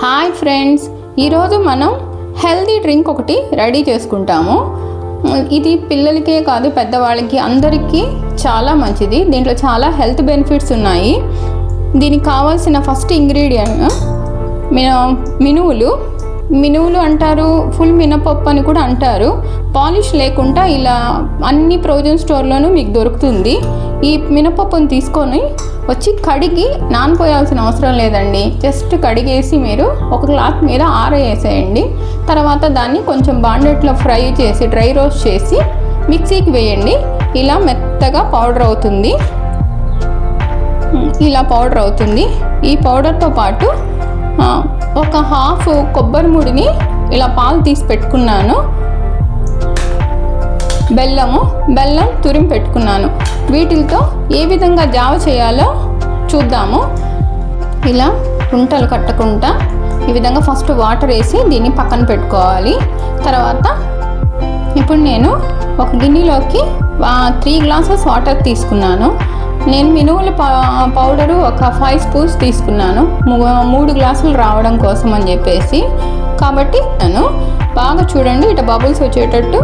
Hi friends, ఈరోజు మనం healthy drink ఒకటి రెడీ చేసుకుంటాము. ఇది పిల్లలకే కాదు పెద్దవాళ్ళకి అందరికీ చాలా మంచిది. దీంట్లో చాలా హెల్త్ బెనిఫిట్స్ ఉన్నాయి. దీనికి కావాల్సిన ఫస్ట్ ఇంగ్రీడియంట్ మినువులు అంటారు, ఫుల్ మినపప్పు అని కూడా అంటారు. పాలిష్ లేకుండా ఇలా అన్ని ఫ్రోజన్ స్టోర్లోనూ మీకు దొరుకుతుంది. ఈ మినపప్పును తీసుకొని వచ్చి కడిగి నానపోయాల్సిన అవసరం లేదండి. జస్ట్ కడిగేసి మీరు ఒక క్లాత్ మీద ఆరవేసేయండి. తర్వాత దాన్ని కొంచెం బాండెట్లో ఫ్రై చేసి డ్రై రోస్ట్ చేసి మిక్సీకి వేయండి. ఇలా మెత్తగా పౌడర్ అవుతుంది. ఈ పౌడర్తో పాటు ఒక హాఫ్ కొబ్బరి ముడిని ఇలా పాలు తీసి పెట్టుకున్నాను. బెల్లం తురిమి పెట్టుకున్నాను. వీటితో ఏ విధంగా జావ చేయాలో చూద్దాము. ఇలా గుంటలు కట్టకుండా ఈ విధంగా ఫస్ట్ వాటర్ వేసి దీన్ని పక్కన పెట్టుకోవాలి. తర్వాత ఇప్పుడు నేను ఒక గిన్నెలోకి 3 గ్లాసెస్ వాటర్ తీసుకున్నాను. నేను మినువుల పౌడరు ఒక 5 స్పూన్స్ తీసుకున్నాను, 3 గ్లాసులు రావడం కోసం అని చెప్పేసి. కాబట్టి నేను బాగా చూడండి, ఇట్లా బబుల్స్ వచ్చేటట్టు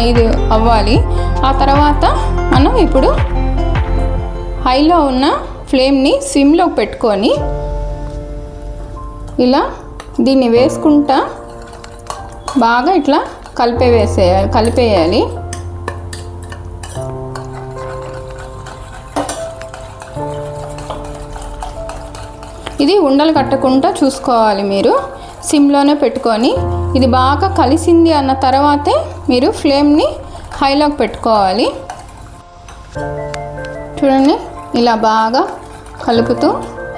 ఇది అవ్వాలి. ఆ తర్వాత మనం ఇప్పుడు హైలో ఉన్న ఫ్లేమ్ని సిమ్లో పెట్టుకొని ఇలా దీన్ని వేసుకుంటా బాగా ఇట్లా కలిపేయాలి. ఇది ఉండలు కట్టకుండా చూసుకోవాలి. మీరు సిమ్లోనే పెట్టుకొని ఇది బాగా కలిసింది అన్న తర్వాతే మీరు ఫ్లేమ్ని హైలోకి పెట్టుకోవాలి. చూడండి, ఇలా బాగా కలుపుతూ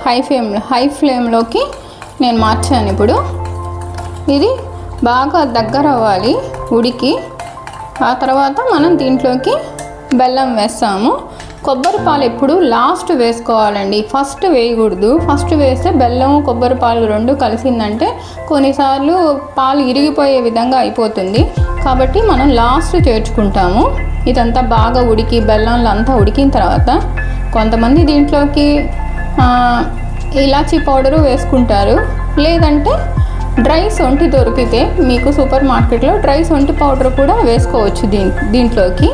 హై ఫ్లేమ్లోకి నేను మార్చాను. ఇప్పుడు ఇది బాగా దగ్గర అవ్వాలి ఉడికి. ఆ తర్వాత మనం దీంట్లోకి బెల్లం వేస్తాము. కొబ్బరి పాలు ఎప్పుడు లాస్ట్ వేసుకోవాలండి, ఫస్ట్ వేయకూడదు. ఫస్ట్ వేస్తే బెల్లం కొబ్బరి పాలు రెండు కలిసిందంటే కొన్నిసార్లు పాలు ఇరిగిపోయే విధంగా అయిపోతుంది. కాబట్టి మనం లాస్ట్ చేర్చుకుంటాము. ఇదంతా బాగా ఉడికి బెల్లంలో అంతా ఉడికిన తర్వాత కొంతమంది దీంట్లోకి ఇలాచీ పౌడరు వేసుకుంటారు. లేదంటే డ్రై సొంఠి దొరికితే మీకు సూపర్ మార్కెట్లో డ్రై సొంఠి పౌడర్ కూడా వేసుకోవచ్చు. దీంట్లోకి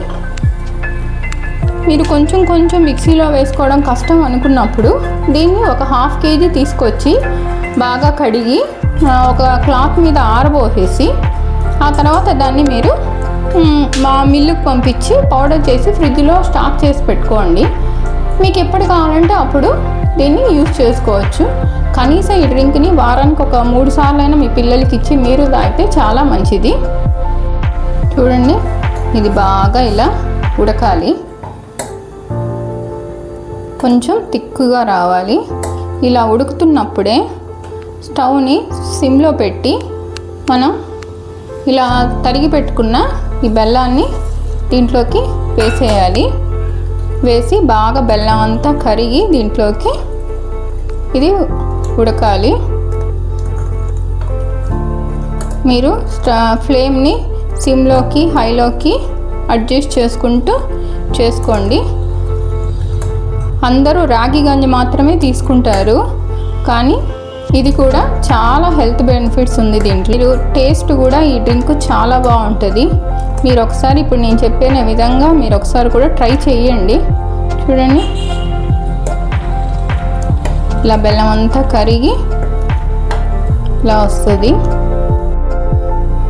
మీరు కొంచెం మిక్సీలో వేసుకోవడం కష్టం అనుకున్నప్పుడు దీన్ని ఒక 1/2 kg తీసుకొచ్చి బాగా కడిగి ఒక క్లాత్ మీద ఆరబోసేసి ఆ తర్వాత దాన్ని మీరు మా మిల్లుకు పంపించి పౌడర్ చేసి ఫ్రిడ్జ్లో స్టాక్ చేసి పెట్టుకోండి. మీకు ఎప్పుడు కావాలంటే అప్పుడు దీన్ని యూజ్ చేసుకోవచ్చు. కనీసం ఈ డ్రింక్ని వారానికి ఒక 3 సార్లు అయినా మీ పిల్లలకి ఇచ్చి మీరు తాగితే చాలా మంచిది. చూడండి, ఇది బాగా ఇలా ఉడకాలి, కొంచెం తిక్కుగా రావాలి. ఇలా ఉడుకుతున్నప్పుడే స్టవ్ని సిమ్లో పెట్టి మనం ఇలా తరిగి పెట్టుకున్న ఈ బెల్లాన్ని దీంట్లోకి వేసేయాలి. వేసి బాగా బెల్లం అంతా కరిగి దీంట్లోకి ఇది ఉడకాలి. మీరు ఫ్లేమ్ని సిమ్లోకి హైలోకి అడ్జస్ట్ చేసుకుంటూ చేసుకోండి. అందరూ రాగి గంజి మాత్రమే తీసుకుంటారు, కానీ ఇది కూడా చాలా హెల్త్ బెనిఫిట్స్ ఉంది దీంట్లో. మీరు టేస్ట్ కూడా ఈ డ్రింక్ చాలా బాగుంటుంది. మీరు ఒకసారి ఇప్పుడు నేను చెప్పిన విధంగా మీరు ఒకసారి కూడా ట్రై చేయండి. చూడండి, ఇలా బెల్లం అంతా కరిగి ఇలా వస్తుంది.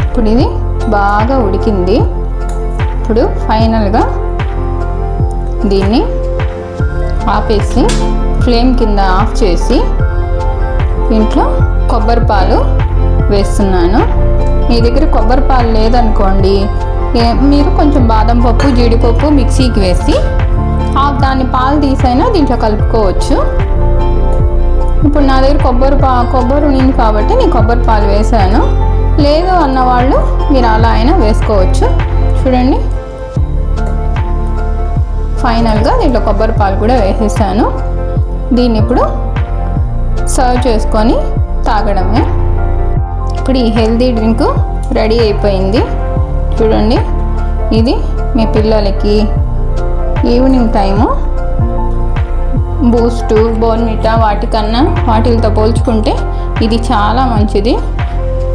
ఇప్పుడు ఇది బాగా ఉడికింది. ఇప్పుడు ఫైనల్గా దీన్ని ఆపేసి ఫ్లేమ్ కింద ఆఫ్ చేసి దీంట్లో కొబ్బరి పాలు వేస్తున్నాను. మీ దగ్గర కొబ్బరి పాలు లేదనుకోండి, మీరు కొంచెం బాదం పప్పు జీడిపప్పు మిక్సీకి వేసి దాన్ని పాలు తీసైనా దీంట్లో కలుపుకోవచ్చు. ఇప్పుడు నా దగ్గర కొబ్బరి ఉంది కాబట్టి నేను కొబ్బరి పాలు వేసాను. లేదు అన్నవాళ్ళు మీరు అలా అయినా వేసుకోవచ్చు. చూడండి, ఫైనల్గా దీంట్లో కొబ్బరి పాలు కూడా వేసేసాను. దీన్ని ఇప్పుడు సర్వ్ చేసుకొని తాగడమే. ఇప్పుడు ఈ హెల్దీ డ్రింక్ రెడీ అయిపోయింది. చూడండి, ఇది మీ పిల్లలకి ఈవినింగ్ టైము బూస్టు, బోర్న్విటా వాటితో పోల్చుకుంటే ఇది చాలా మంచిది.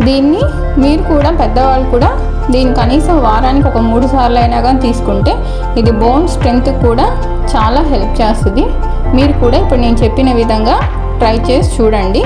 దీన్ని మీరు కూడా పెద్దవాళ్ళు కూడా దీన్ని కనీసం వారానికి ఒక 3 సార్లు అయినా కానీ తీసుకుంటే ఇది బోన్ స్ట్రెంగ్త్ కూడా చాలా హెల్ప్ చేస్తుంది. మీరు కూడా ఇప్పుడు నేను చెప్పిన విధంగా ట్రై చేసి చూడండి.